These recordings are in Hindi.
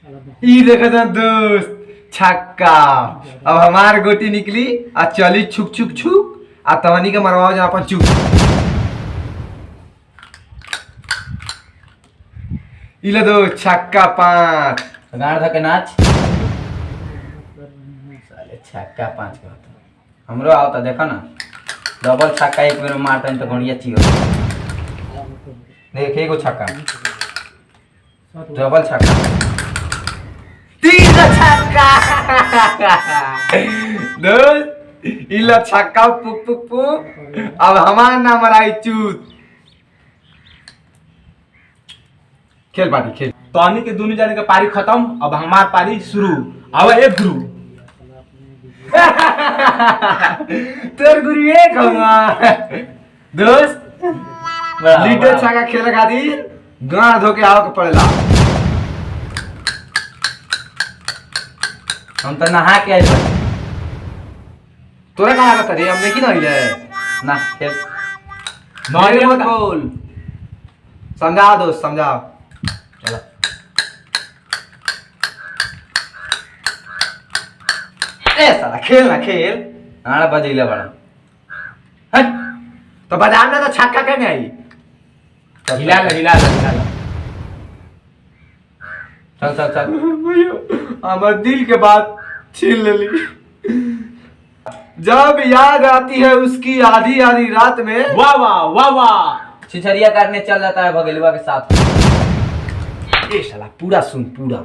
ई देखो तो दोस्त छक्का। अब हमार गोटी निकली आ चली छुक छुक छुक आ तहनी के मरवाओ जहाँ पर चुप। इले दो छक्का 5। गाड़ धके नाच साले छक्का 5 कहता हमरो आवता देखो ना डबल छक्का एक बेर में मारता तो बढ़िया चीज देख एगो छक्का डबल छक्का 3 छक्का। दोस्त इला छक्का पुक पुक पुक। अब हमार नाम आई चूत। खेल पार्टी खेल। तोहनी के दोनों जाने का पारी खत्म। अब हमार पारी शुरू। अब एक गुरु तोर गुरु एक हमार दोस्त लीडर छक्का खेल खातिर गाड़ धोके आओ के पड़ेला। हम तो नहा के आइल बानी तोरा कहाँ का रे हमने की नहीं ले ना खेल नॉर्मल मत बोल। समझाओ दोस्त समझाओ। चलो ए साला खेल ना खेल। नाड़ा बजैले बड़ा हट तो बाजार में तो छक्का के नहीं। हिला ला हिला ला हिला ला। चल चल चल हमार दिल के बात छीन लेली। जब याद आती है उसकी आधी आधी रात में। वाह वाह वाह वाह। छिछरिया काटने चल जाता है बगेलुआ के साथ। ए साला पूरा सुन पूरा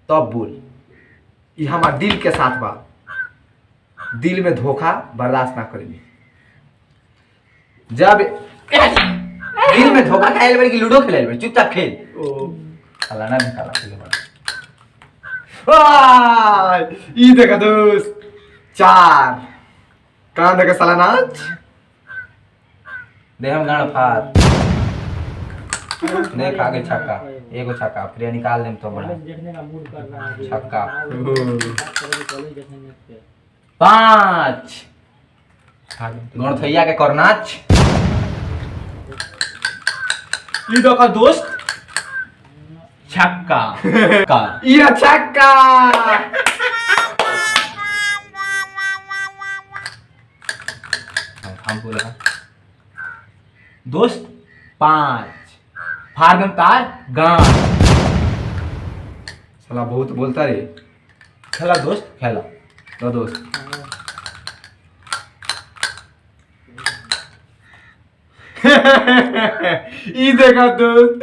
तब बोल। ये हमार दिल के साथ बा। दिल में धोखा बर्दाश्त ना करेंगे। जब दिल में धोखा खाइल बड़ी कि लूडो खेलाइल बड़ी चुपचाप खेल साला ना निकाला खेले बड़ा ई देखा दोस्त 4 कान देखा साला नाच। दे हम गाड़ फार देख आगे छक्का एगो छक्का फिर निकाल देम तो बड़ा छक्का 5 गणथैया के करनाच ई देखो दोस्त छक्का का ये छक्का। हम बोला दोस्त 5 फार्गम तार गान। साला बहुत बोलता रे। खेला दोस्त खेला तो दोस्त ई देखा दोस्त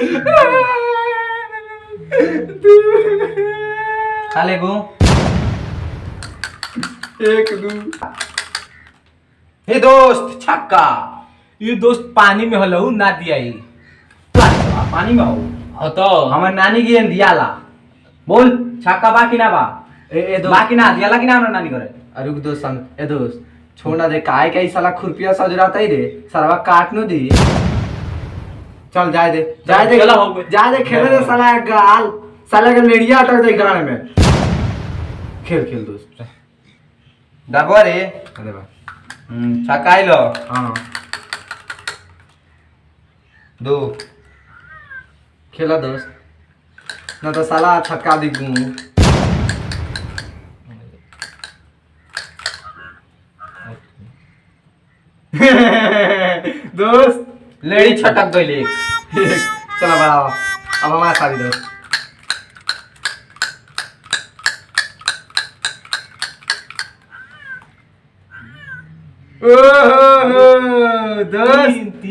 खा ले गो 1 2। हे दोस्त छक्का ये दोस्त पानी में हलऊ ना दिया ही पानी में हो तो हमर नानी की दियाला बोल छक्का बाकी ना बा ए दोस्त बाकी ना दियाला कि ना हमरा नानी करे अरे रुक दोस्त ए दोस्त छोड़ना दे काय का साला खुरपिया सजराता ही रे सरवा काट नो दी। चल जाए दे चला हो गए। जाए दे खेले दे साला गाल साला के लेड़िया अटक जाए गाने में। खेल खेल दोस्त डबो रे अरे बा छक्का आइलो हां 2 खेला दोस्त ना तो साला छक्का दिखूं। दोस्त लेडी छटक गइले चला बड़ा अब हमारा शादी दोस्त। दोस्त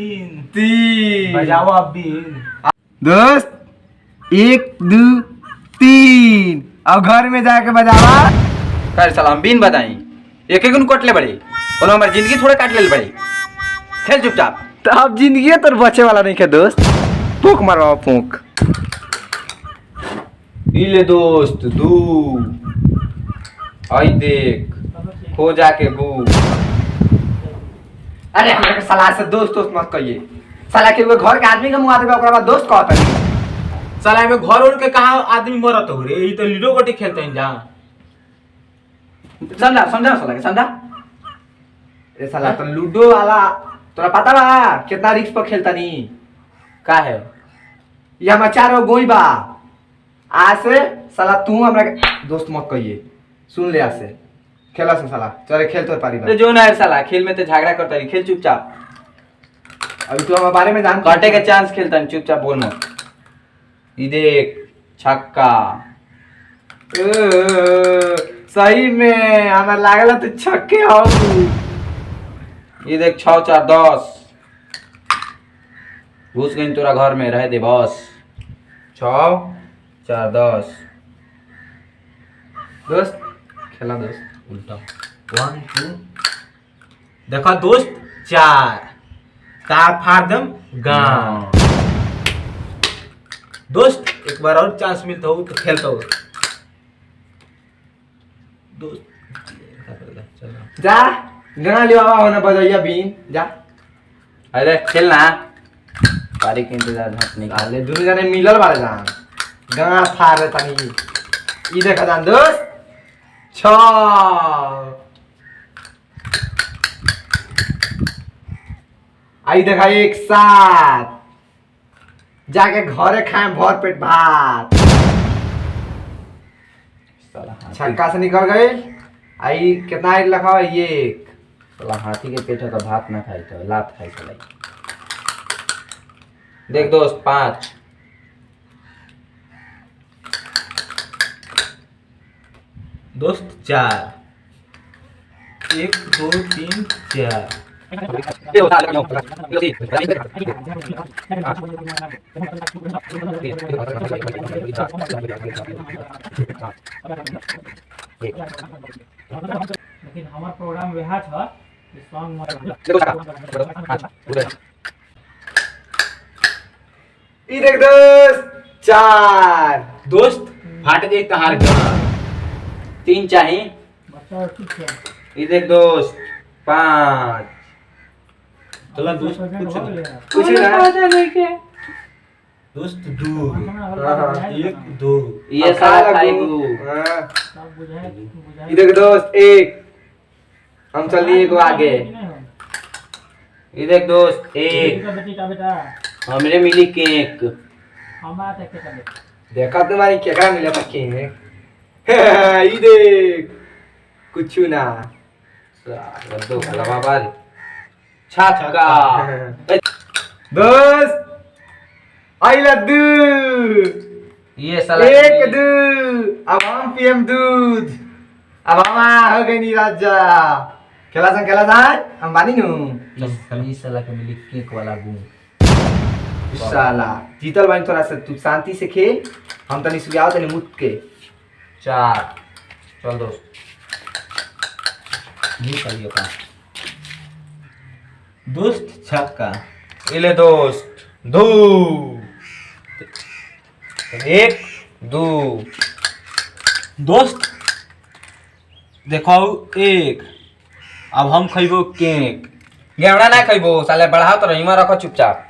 3 बजाओ अब भी दोस्त 1 2 3 अब घर में जाके बजावा। कर सलाम बीन बताई एक एक कटले बड़ी बोलो हमारी जिंदगी थोड़े काट ले बड़ी खेल चुपचाप तो अब जिंदगी तो बचे वाला नहीं है दोस्त। फूक मारवा फूक। इले दोस्त 2 आई देख खो जाके बू अरे हमरा के साला से दोस्त दोस्त मत कहिए। साला के घर के आदमी के मुंह देबे ओकरा बाद दोस्त कहत नहीं। साला में घर उड़ के कहा आदमी मरत हो रे ये तो लूडो गोटी खेलते हैं जहाँ समझा समझा साला के समझा ए साला तो लूडो वाला तोरा पता बा कितना रिस्क पर खेलता नहीं का है ये हमार 4 गो गोई बा आज से साला तू हमरा के दोस्त मत कहिए, सुन ले आज से। खेला से साला चले खेल तो पारी अरे जो ना है साला, खेल में तो झगड़ा करता है, खेल चुपचाप। अभी तू हमारे बारे में जान काटे का चांस खेलता है, चुपचाप बोल मत। ये देख छक्का। सही में हमें लागला तो छक्के हो। ये देख 6 4 10। घुस गई तोरा घर में, रह दे बस। 6 4 10। दोस्त खेला दोस्त उल्टा 1 2 देखो दोस्त 4 तार फाड़ दम गांव। दोस्त एक बार और चांस मिलता हो तो खेलता हो दोस्त। चलो जा गाना लियो आवा होना बजाइया बीन जा। अरे खेलना, पारी के इंतजार हट नहीं। आले दुनु जाने मिलल बारे जान गाना फाड़ रे तनी। ई देखा जान दोस्त 6 आई देखा 1 7 जाके घरे खाए भर पेट भात। साला हाथी, छक्का से निकल गए। आई कितना आई लखा है 1। साला हाथी के पेट है तो भात ना खाई तो लात खाई साला। देख दोस्त 5। दोस्त 4 1 2 3 4। लेकिन हमार प्रोग्राम वह छ कि सॉन्ग ई देख दोस्त 4। दोस्त फाट गई तहार गांव। 3 चाहिए। बच्चा ठीक है। ये देख दोस्त 5। चला दोस्त कुछ ना दोस्त 2 हाँ। 1 2। ये साला खाएगू। सब बुझाए ई देख दोस्त 1। हम चलिए एगो आगे। ये देख दोस्त 1। बेटा बेटा हमरे मिली केक। हमारा तक के बेटा देखा तुम्हारी केकरा मिला था के ई देख कुछ ना साला दो खला बाबा छक्का। दोस्त आई लड्डू ये साला 1 2। अब हम पीएम दूध। अब हम हो गए नी राजा। खेला सन हम बानी नु। इस साला के मिली केक वाला गुण। साला जीतल बानी तोरा से, तू शांति से खेल। हम तनी सुयाओ तनी मुत के 4। चल दोस्त नहीं चलिए का दोस्त छक्का। इले दोस्त 2 1 2। दोस्त देखो 1। अब हम खइबो केक। गेवड़ा ना खइबो साले, बढ़ाओ तो रहीमा रखो चुपचाप।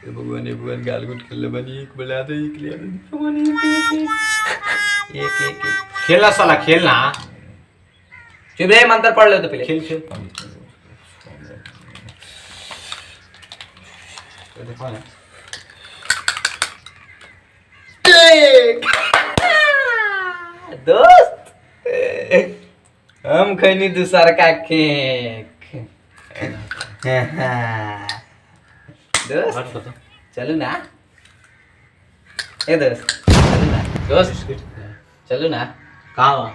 भगवान गाल गुट खेल बनी एक बना दे एक ले एक खेलना साला खेलना। चुप रे, मंत्र पढ़ ले तो पहले। खेल खेल देखो ना दोस्त हम खैनी दूसर का केक। दोस्त चलू ना। ए दोस्त चलू ना। दोस्त चलू ना। कहाँ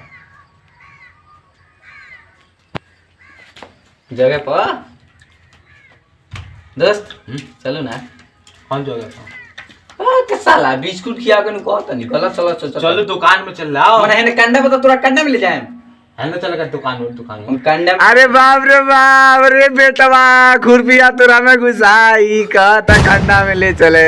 जगह पर दोस्त चलू ना। कौन जगह के साला बिस्कुट खिया के नको त नहीं गलत चलो चलो दुकान में चल रहा मने हेने कंडा बता तोरा कंडा में ले जाए। है ना, चल दुकान में हम कंडा अरे बाप रे बेटवा खुरपिया तोरा में घुसाई का खंडा में ले चले।